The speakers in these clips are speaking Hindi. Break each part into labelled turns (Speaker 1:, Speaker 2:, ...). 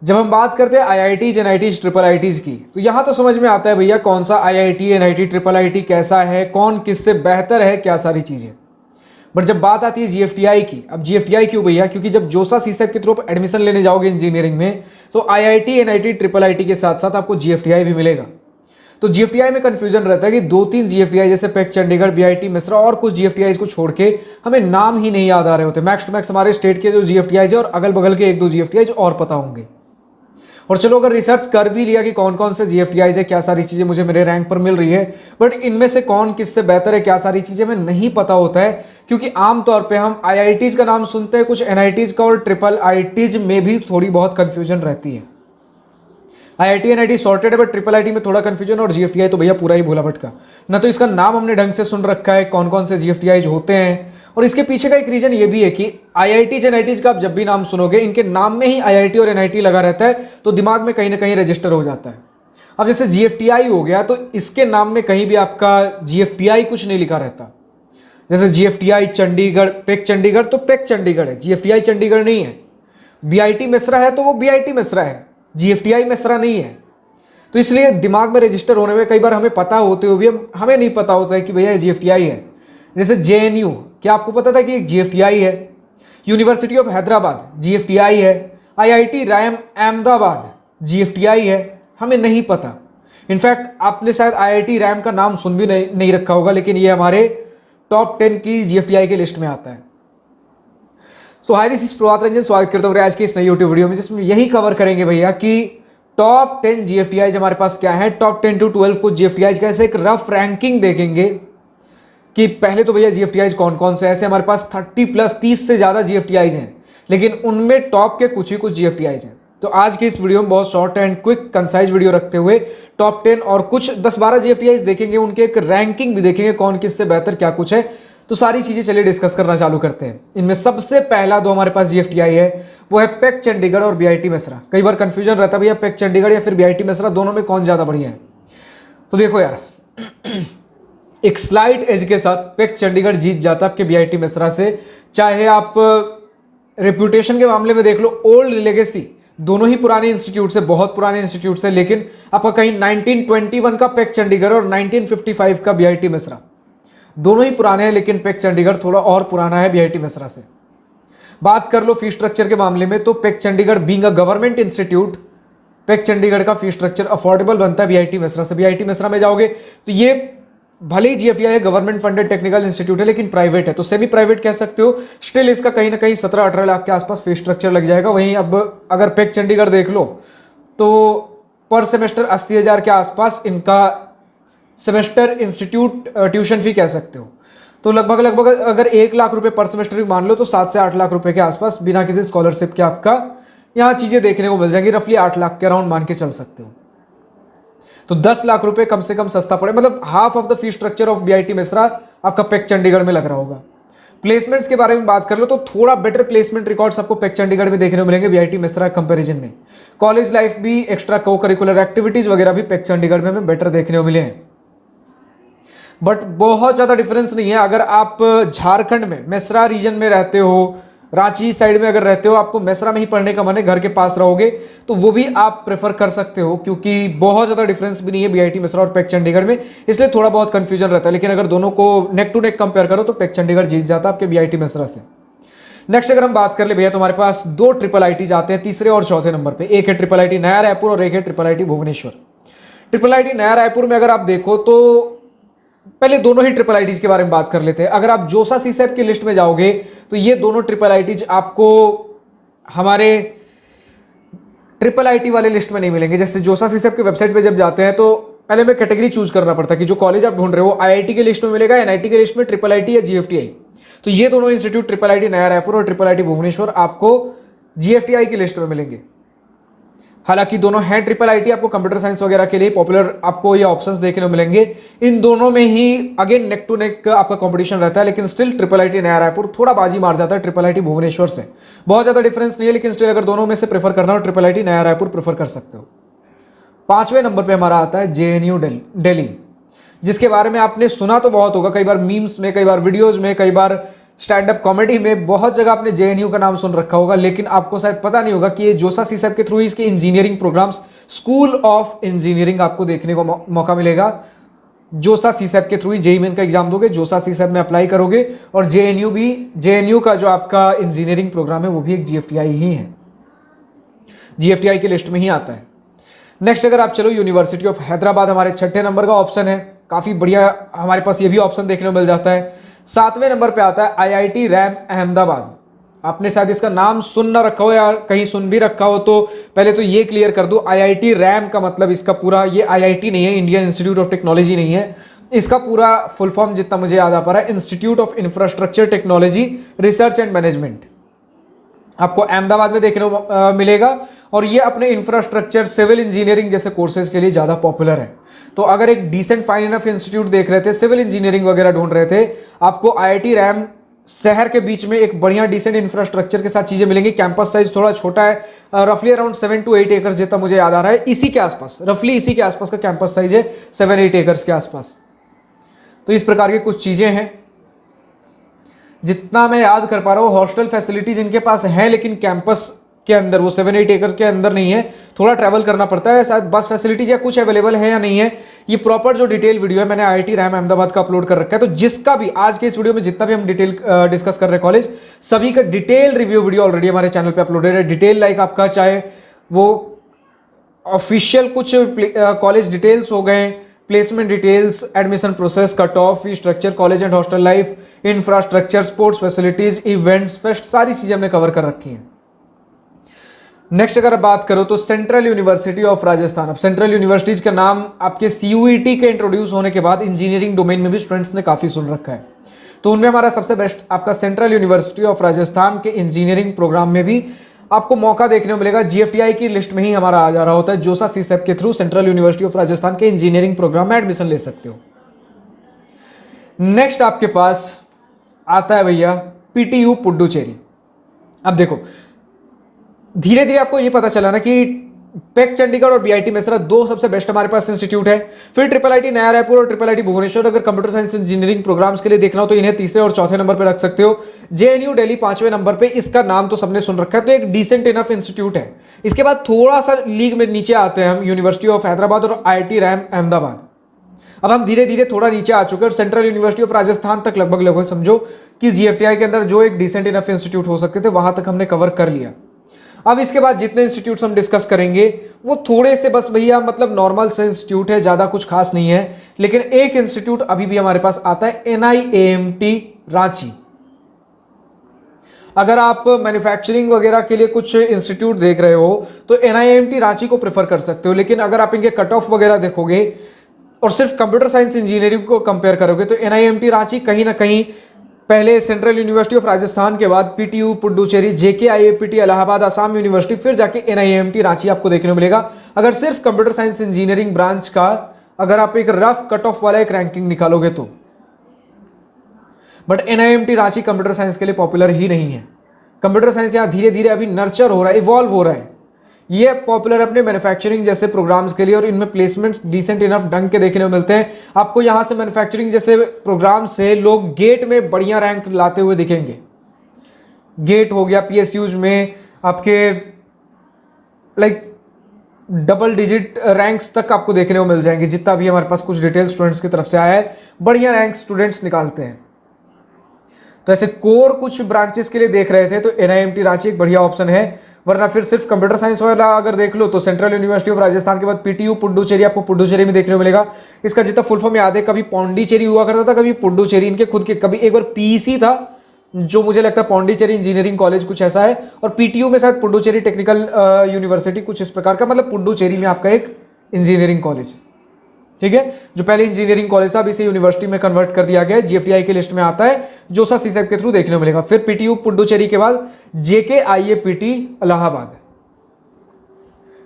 Speaker 1: जब हम बात करते हैं आईआईटीज एनआईटीज ट्रिपल आईटीज की, तो यहां तो समझ में आता है भैया कौन सा आईआईटी एनआईटी ट्रिपल आईटी कैसा है, कौन किससे बेहतर है, क्या सारी चीजें। बट जब बात आती है जीएफटीआई की, अब जीएफटीआई क्यों भैया? क्योंकि जब जोसा सीसेप की तरफ एडमिशन लेने जाओगे इंजीनियरिंग में, तो आईआईटी एनआईटी ट्रिपल आईटी के साथ साथ आपको जीएफटीआई भी मिलेगा। तो जीएफटीआई में कंफ्यूजन रहता है कि 2-3 जीएफटीआई जैसे पैक चंडीगढ़, बीआईटी मिश्रा और कुछ जीएफटीआई को छोड़ के हमें नाम ही नहीं याद आ रहे होते। मैक्स टू मैक्स हमारे स्टेट के जो जीएफटीआई है और अगल बगल के 1-2 जीएफटीआई और पता होंगे। और चलो अगर रिसर्च कर भी लिया कि कौन कौन से जीएफटीआई है, क्या सारी चीजें मुझे मेरे रैंक पर मिल रही है, बट इनमें से कौन किससे बेहतर है, क्या सारी चीजें हमें नहीं पता होता है। क्योंकि आमतौर पे हम आईआईटीज का नाम सुनते हैं, कुछ एनआईटीज का, और ट्रिपल आईटीज में भी थोड़ी बहुत कंफ्यूजन रहती है। आईआईटी एनआईटी सॉर्टेड है, बट ट्रिपल आईटी में थोड़ा कंफ्यूजन, और जीएफटीआई तो भैया पूरा ही भोला भटका ना। तो इसका नाम हमने ढंग से सुन रखा है, कौन कौन से जीएफटीआई होते हैं। और इसके पीछे का एक रीजन ये भी है कि आईआईटी एनआईटीज का आप जब भी नाम सुनोगे, इनके नाम में ही आईआईटी और एनआईटी लगा रहता है, तो दिमाग में कहीं ना कहीं रजिस्टर हो जाता है। अब जैसे जीएफटीआई हो गया, तो इसके नाम में कहीं भी आपका जीएफटीआई कुछ नहीं लिखा रहता। जैसे जीएफटीआई चंडीगढ़, पेक चंडीगढ़ तो पेक चंडीगढ़ है, जीएफटीआई चंडीगढ़ नहीं है। बीआईटी मिश्रा है तो वो बीआईटी मिश्रा है, जीएफटीआई मिश्रा नहीं है। तो इसलिए दिमाग में रजिस्टर होने में कई बार हमें पता होते हुए भी हमें नहीं पता होता है कि भैया ये जीएफटीआई है। जैसे जेएनयू, क्या आपको पता था कि एक जीएफटीआई है? यूनिवर्सिटी ऑफ हैदराबाद जीएफटीआई है। आईआईटी रायम अहमदाबाद जीएफटीआई है, हमें नहीं पता। इनफैक्ट आपने शायद आईआईटी रैम का नाम सुन भी नहीं रखा होगा, लेकिन ये हमारे टॉप 10 की जीएफटीआई की लिस्ट में आता है। सो हाय, दिस इज प्रभात रंजन, स्वागत करता हूँ आज की इस नई यूट्यूब वीडियो में, जिसमें यही कवर करेंगे भैया कि टॉप 10 जीएफटीआई हमारे पास क्या है, टॉप 10 to 12 कुछ जीएफटीआई का ऐसे एक रफ रैंकिंग देखेंगे कि पहले तो भैया जीएफटीआई कौन कौन से ऐसे हमारे पास 30+ से ज्यादा जीएफटीआई हैं, लेकिन उनमें टॉप के कुछ ही कुछ जीएफटीआई हैं। तो आज की इस वीडियो में बहुत short and quick concise video रखते हुए टॉप 10 और कुछ 10-12 जीएफटीआई देखेंगे, उनके एक रैंकिंग भी देखेंगे, कौन किससे बेहतर क्या कुछ है। तो सारी चीजें चलिए डिस्कस करना चालू करते हैं। इनमें सबसे पहला दो हमारे पास जीएफटीआई है, वो है पेक चंडीगढ़ और बीआईटी मिश्रा। कई बार कंफ्यूजन रहता है भैया पेक चंडीगढ़ या फिर बीआईटी मिश्रा, दोनों में कौन ज्यादा बढ़िया है। तो देखो यार, एक स्लाइट एज के साथ पेक चंडीगढ़ जीत जाता है आपके बीआईटी मिश्रा से। चाहे आप रेपुटेशन के मामले में देख लो, ओल्ड लेगेसी, दोनों ही पुराने इंस्टीट्यूट से, बहुत पुराने इंस्टीट्यूट से, लेकिन आपका कहीं 1921 का पेक चंडीगढ़ और 1955 का बीआईटी मिश्रा, दोनों ही पुराने हैं, लेकिन पेक चंडीगढ़ थोड़ा और पुराना है बीआईटी मिश्रा से। बात कर लो फी स्ट्रक्चर के मामले में, तो pack Chandigarh being a government institute, pack Chandigarh का फी स्ट्रक्चर अफोर्डेबल बनता है बीआईटी मिश्रा से। बीआईटी मिश्रा में जाओगे तो ये भले ही GFTI government funded technical institute है, लेकिन प्राइवेट है, तो सेमी प्राइवेट कह सकते हो। स्टिल इसका कहीं ना कहीं 17-18 लाख के आसपास फी स्ट्रक्चर लग जाएगा। वहीं अब अगर पेक चंडीगढ़ देख लो तो पर सेमेस्टर 80,000 के आसपास इनका सेमेस्टर इंस्टीट्यूट ट्यूशन फी कह सकते हो। तो लगभग अगर 1 लाख रुपए पर सेमेस्टर भी मान लो, तो 7 से 8 लाख रुपए के आसपास बिना किसी स्कॉलरशिप के आपका यहाँ चीजें देखने को मिल जाएंगी। रफली 8 लाख के अराउंड मान के चल सकते हो। तो 10 लाख रुपए कम से कम सस्ता पड़े, मतलब half of the fee structure of BIT Mishra आपका पेक चंडीगढ़ में लग रहा होगा। प्लेसमेंट्स के बारे में बात कर लो तो थोड़ा बेटर प्लेसमेंट रिकॉर्ड्स आपको पेक चंडीगढ़ में देखने को मिलेंगे बीआईटी मिश्रा कंपैरिजन में। कॉलेज लाइफ भी, एक्स्ट्रा को करिकुलर एक्टिविटीज वगैरह भी पेक चंडीगढ़ में हमें बेटर देखने को मिले हैं। बट बहुत ज्यादा डिफरेंस नहीं है। अगर आप झारखंड में मिश्रा रीजन में रहते हो, रांची साइड में अगर रहते हो, आपको मिश्रा में ही पढ़ने का मन है, घर के पास रहोगे, तो वो भी आप प्रेफर कर सकते हो, क्योंकि बहुत ज्यादा डिफरेंस भी नहीं है बीआईटी मिश्रा और पेक चंडीगढ़ में। इसलिए थोड़ा बहुत कंफ्यूजन रहता है, लेकिन अगर दोनों को नेक टू नेक कंपेयर करो तो पेक चंडीगढ़ जीत जाता है आपके बीआईटी मिश्रा से। नेक्स्ट अगर हम बात कर ले भैया, तो हमारे पास 2 ट्रिपल आईटी आते हैं तीसरे और चौथे नंबर पे। एक है ट्रिपल आईटी नया रायपुर और एक है triple IT Bhubaneswar. Triple IT नया रायपुर में अगर आप देखो तो पहले दोनों ही ट्रिपल आईटीज के बारे में बात कर लेते हैं। अगर आप जोसा सीसेप की लिस्ट में जाओगे तो ये दोनों ट्रिपल आईटीज आपको हमारे ट्रिपल आईटी वाले लिस्ट में नहीं मिलेंगे। जैसे जोसा सीसेप की वेबसाइट पे जब जाते हैं तो पहले हमें कैटेगरी चूज करना पड़ता है कि जो कॉलेज आप ढूंढ रहे हो आईआईटी के लिस्ट में मिलेगा, एनआईटी के लिस्ट में, ट्रिपल आईटी या जीएफटीआई। तो ये दोनों इंस्टीट्यूट ट्रिपल आईटी नया रायपुर और ट्रिपल आईटी भुवनेश्वर आपको जीएफटीआई की लिस्ट में मिलेंगे। हालांकि दोनों हैं ट्रिपल आईटी, आपको कंप्यूटर साइंस वगैरह के लिए पॉपुलर आपको ये ऑप्शंस देखने को मिलेंगे। इन दोनों में ही अगेन नेक टू नेक आपका कंपटीशन रहता है, लेकिन स्टिल ट्रिपल आईटी नया रायपुर थोड़ा बाजी मार जाता है ट्रिपल आईटी भुवनेश्वर से। बहुत ज्यादा डिफरेंस नहीं है, लेकिन स्टिल अगर दोनों में से प्रेफर करना हो, ट्रिपल आईटी नया रायपुर प्रेफर कर सकते हो। 5वें नंबर पर हमारा आता है जेएनयू दिल्ली, जिसके बारे में आपने सुना तो बहुत होगा, कई बार मीम्स में, कई बार वीडियोज में, कई बार स्टैंड अप कॉमेडी में बहुत जगह आपने जेएनयू का नाम सुन रखा होगा, लेकिन आपको शायद पता नहीं होगा कि ये जोसा सीसैप के थ्रू इसके engineering programmes school of engineering आपको देखने को मौका मिलेगा। जोसा सीसैप के थ्रू ही जेईई मेन का एग्जाम दोगे, जोसा सीसैप में अप्लाई करोगे, और जेएनयू का जो आपका इंजीनियरिंग प्रोग्राम है वो भी एक जीएफटीआई ही है, जीएफटीआई की लिस्ट में ही आता है। नेक्स्ट अगर आप चलो, यूनिवर्सिटी ऑफ हैदराबाद हमारे 6ठे नंबर का ऑप्शन है, काफी बढ़िया हमारे पास ये भी ऑप्शन देखने को मिल जाता है। 7वें नंबर पे आता है आईआईटी रैम अहमदाबाद। आपने शायद इसका नाम सुन ना रखा हो या कहीं सुन भी रखा हो, तो पहले तो ये क्लियर कर दो, आईआईटी रैम का मतलब इसका पूरा, ये आईआईटी नहीं है, इंडियन इंस्टीट्यूट ऑफ टेक्नोलॉजी नहीं है, इसका पूरा फुल फॉर्म जितना मुझे याद आ पा रहा है institute of infrastructure technology research and management, आपको अहमदाबाद में देखने को मिलेगा। और ये अपने इंफ्रास्ट्रक्चर, सिविल इंजीनियरिंग जैसे कोर्सेज के लिए ज्यादा पॉपुलर है। तो अगर एक डिसेंट फाइन इनफ इंस्टीट्यूट देख रहे थे, सिविल इंजीनियरिंग वगैरह ढूंढ रहे थे, आपको आईआईटी रैम शहर के बीच में एक बढ़िया डिसेंट इंफ्रास्ट्रक्चर के साथ चीजें मिलेंगी। कैंपस साइज थोड़ा छोटा है, रफली अराउंड 7 to 8 एकर्स जितना मुझे याद आ रहा है, इसी के आसपास, रफली इसी के आसपास का कैंपस साइज है, 7-8 एकर्स के आसपास। तो इस प्रकार की कुछ चीजें हैं। जितना मैं याद कर पा रहा हूँ, हॉस्टल फैसिलिटीज इनके पास है, लेकिन कैंपस के अंदर, वो 7-8 एकड़ के अंदर नहीं है, थोड़ा ट्रैवल करना पड़ता है। शायद बस फैसिलिटीज या कुछ अवेलेबल है या नहीं है, ये प्रॉपर जो डिटेल वीडियो है मैंने आईआईटी रैम अहमदाबाद का अपलोड कर रखा है। तो जिसका भी आज के इस वीडियो में जितना भी हम डिटेल डिस्कस कर रहे हैं कॉलेज, सभी का डिटेल रिव्यू वीडियो ऑलरेडी हमारे चैनल पे अपलोडेड है। डिटेल लाइक आपका चाहे वो ऑफिशियल कुछ कॉलेज डिटेल्स हो गए, placement details, admission process, cut off, fee structure, college and hostel life, infrastructure, sports facilities, events, fest, सारी चीजें हमने कवर कर रखी हैं। नेक्स्ट अगर बात करो तो सेंट्रल यूनिवर्सिटी ऑफ राजस्थान। अब सेंट्रल यूनिवर्सिटीज का नाम आपके सीयूईटी के इंट्रोड्यूस होने के बाद इंजीनियरिंग डोमेन में भी स्टूडेंट्स ने काफी सुन रखा है। तो उनमें हमारा सबसे बेस्ट आपका सेंट्रल यूनिवर्सिटी ऑफ राजस्थान के इंजीनियरिंग प्रोग्राम में भी आपको मौका देखने को मिलेगा। जीएफटीआई की लिस्ट में ही हमारा आ जा रहा होता है, जोसा सीसैप के through central university of Rajasthan के इंजीनियरिंग प्रोग्राम में एडमिशन ले सकते हो। नेक्स्ट आपके पास आता है भैया पीटीयू पुडुचेरी। अब देखो धीरे धीरे आपको ये पता चला ना कि पेक चंडीगढ़ और बीआईटी मेसरा दो सबसे बेस्ट हमारे पास इंस्टीट्यूट है। फिर ट्रिपल आईटी नया रायपुर और ट्रिपल आईटी भुवनेश्वर, अगर कंप्यूटर साइंस इंजीनियरिंग प्रोग्राम्स के लिए देखना हो तो इन्हें तीसरे और चौथे नंबर पर रख सकते हो। जेएनयू दिल्ली 5वें नंबर पे, इसका नाम तो सबने सुन रखा है, तो एक डिसेंट इनफ इंस्टीट्यूट है। इसके बाद थोड़ा सा लीग में नीचे आते हैं हम, यूनिवर्सिटी ऑफ हैदराबाद और आईआईटी रैम अहमदाबाद। अब हम धीरे धीरे थोड़ा नीचे आ चुके हैं और सेंट्रल यूनिवर्सिटी ऑफ राजस्थान तक लगभग समझो कि जीएफटीआई के अंदर जो एक डिसेंट इनफ इंस्टीट्यूट हो सकते थे वहां तक हमने कवर कर लिया। अब इसके बाद जितने इंस्टीट्यूट्स हम डिस्कस करेंगे वो थोड़े से बस भैया मतलब नॉर्मल से इंस्टीट्यूट है, ज्यादा कुछ खास नहीं है। लेकिन एक इंस्टीट्यूट अभी भी हमारे पास आता है, एनआईएएमटी रांची। अगर आप मैन्युफैक्चरिंग वगैरह के लिए कुछ इंस्टीट्यूट देख रहे हो तो एनआईएएमटी रांची को प्रेफर कर सकते हो। लेकिन अगर आप इनके कट ऑफ वगैरह देखोगे और सिर्फ कंप्यूटर साइंस इंजीनियरिंग को कंपेयर करोगे तो एनआईएमटी रांची कहीं ना कहीं पहले सेंट्रल यूनिवर्सिटी ऑफ राजस्थान के बाद पीटीयू पुडुचेरी, जेकेआईएपीटी इलाहाबाद, आसाम यूनिवर्सिटी, फिर जाके एनआईएमटी रांची आपको देखने को मिलेगा। अगर सिर्फ कंप्यूटर साइंस इंजीनियरिंग ब्रांच का अगर आप एक रफ कट ऑफ वाला एक रैंकिंग निकालोगे तो, बट एनआईएमटी रांची कंप्यूटर साइंस के लिए पॉपुलर ही नहीं है। कंप्यूटर साइंस यहाँ धीरे धीरे अभी नर्चर हो रहा है, इवॉल्व हो रहा है। ये पॉपुलर अपने मैन्युफैक्चरिंग जैसे प्रोग्राम्स के लिए, और इनमें प्लेसमेंट्स डिसेंट इनफ ढंग के देखने को मिलते हैं। आपको यहां से मैन्युफैक्चरिंग जैसे प्रोग्राम से लोग गेट में बढ़िया रैंक लाते हुए दिखेंगे। गेट हो गया, पीएसयूज में आपके लाइक डबल डिजिट रैंक्स तक आपको देखने को मिल जाएंगे। जितना भी हमारे पास कुछ डिटेल स्टूडेंट्स की तरफ से आया है, बढ़िया रैंक स्टूडेंट्स निकालते हैं। तो ऐसे कोर कुछ ब्रांचेस के लिए देख रहे थे तो एनआईएमटी रांची एक बढ़िया ऑप्शन है। वरना फिर सिर्फ कंप्यूटर साइंस वाला अगर देख लो तो सेंट्रल यूनिवर्सिटी ऑफ राजस्थान के बाद पीटीयू पुडुचेरी आपको पुडुचेरी में देखने को मिलेगा। इसका जितना फुल फॉर्म याद है, कभी पौंडीचेरी हुआ करता था, कभी पुडुचेरी, इनके खुद के, कभी एक बार पीईसी था जो मुझे लगता है पौंडीचेरी इंजीनियरिंग कॉलेज कुछ ऐसा है, और पीटीयू में शायद पुडुचेरी टेक्निकल यूनिवर्सिटी कुछ इस प्रकार का, मतलब पुडुचेरी में आपका एक इंजीनियरिंग कॉलेज, ठीक है, जो पहले इंजीनियरिंग कॉलेज था, अभी इसे यूनिवर्सिटी में कन्वर्ट कर दिया गया है। जीएफटीआई की लिस्ट में आता है, जोसा सीसैप के थ्रू देखने को मिलेगा। फिर पीटीयू पुडुचेरी के बाद जेकेआईएपीटी इलाहाबाद,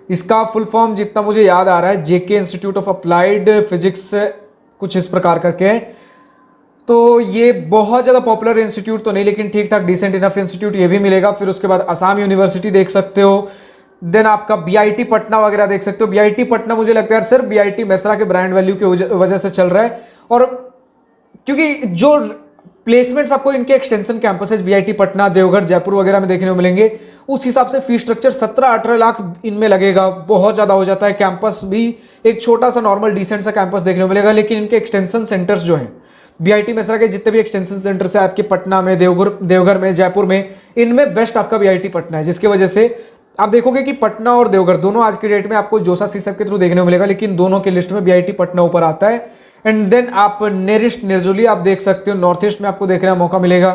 Speaker 1: इसका फुल फॉर्म जितना मुझे याद आ रहा है जेके इंस्टीट्यूट ऑफ अप्लाइड फिजिक्स, कुछ इस प्रकार करके है। तो ये बहुत ज्यादा पॉपुलर इंस्टीट्यूट तो नहीं, लेकिन ठीक ठाक डिसेंट इनफ इंस्टीट्यूट ये भी मिलेगा। फिर उसके बाद असम यूनिवर्सिटी देख सकते हो, देन आपका बीआईटी पटना वगैरह देख सकते हो। बीआईटी पटना मुझे लगता है सिर्फ बीआईटी मेसरा के ब्रांड वैल्यू की वजह से चल रहा है, और क्योंकि जो प्लेसमेंट्स आपको इनके extension campuses BIT Patna, Deoghar, Jaipur वगैरह में देखने को मिलेंगे। उस हिसाब से फीस स्ट्रक्चर 17-18 लाख इनमें लगेगा, बहुत ज़्यादा हो जाता है। कैंपस भी एक छोटा सा नॉर्मल डिसेंट सा कैंपस देखने को मिलेगा, लेकिन इनके एक्सटेंशन सेंटर्स जो हैं बीआईटी मेसरा के जितने भी एक्सटेंशन सेंटर्स है आपके पटना में, देवघर में, जयपुर में, इनमें बेस्ट आपका बीआईटी पटना है। जिसकी वजह से आप देखोगे कि पटना और देवघर दोनों आज के डेट में आपको जोसा सीसप के थ्रू देखने को मिलेगा, लेकिन दोनों के लिस्ट में बीआईटी पटना ऊपर आता है। एंड देन आप नेरिस्ट, निर्जोली आप देख सकते हो, नॉर्थ ईस्ट में आपको देखने का मौका मिलेगा।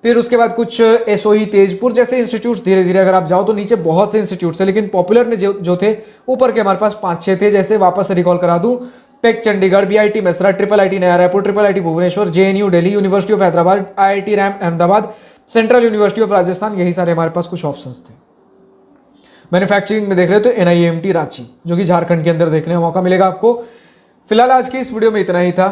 Speaker 1: फिर उसके बाद कुछ एसओई, तेजपुर जैसे इंस्टीट्यूट्स धीरे धीरे अगर आप जाओ तो नीचे बहुत से इंस्टीट्यूट्स है, लेकिन पॉपुलर में जो थे ऊपर के हमारे पास 5-6 थे। जैसे वापस से रिकॉल करा दूं, PEC Chandigarh, BIT Mesra, triple IT नया Raipur, triple IT Bhubaneswar, JNU Delhi, university of Hyderabad, IIT RAM Ahmedabad, central university of Rajasthan, यही सारे हमारे पास कुछ ऑप्शंस थे। मैन्युफैक्चरिंग में देख रहे हो तो एनआईएमटी रांची, जो कि झारखंड के अंदर देखने का मौका मिलेगा आपको। फिलहाल आज की इस वीडियो में इतना ही था।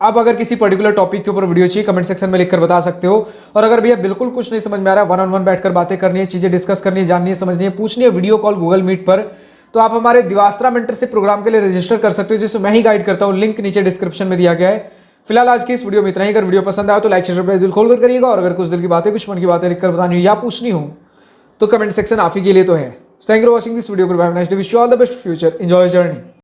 Speaker 1: आप अगर किसी पर्टिकुलर टॉपिक के ऊपर वीडियो चाहिए कमेंट सेक्शन में लिखकर बता सकते हो। और अगर भैया बिल्कुल कुछ नहीं समझ में आ रहा है, 1-on-1 बैठकर बातें करनी है, चीजें डिस्कस करनी है, जाननी है, समझनी है, पूछनी है वीडियो कॉल गूगल मीट पर, तो आप हमारे दिवास्त्रा मेंटरशिप प्रोग्राम के लिए रजिस्टर कर सकते हो, जिसमें मैं ही गाइड करता हूँ। लिंक नीचे डिस्क्रिप्शन में दिया गया है। फिलहाल आज की इस वीडियो में इतना ही। अगर वीडियो पसंद आया तो लाइक शेयर दिल खोलकर करिएगा, और अगर कुछ दिल की बातें, कुछ मन की बातें लिखकर बतानी हो या पूछनी हो तो कमेंट सेक्शन आप ही के लिए तो है। Thank you for watching this video. Goodbye, nice day, wish you all the best future, enjoy journey.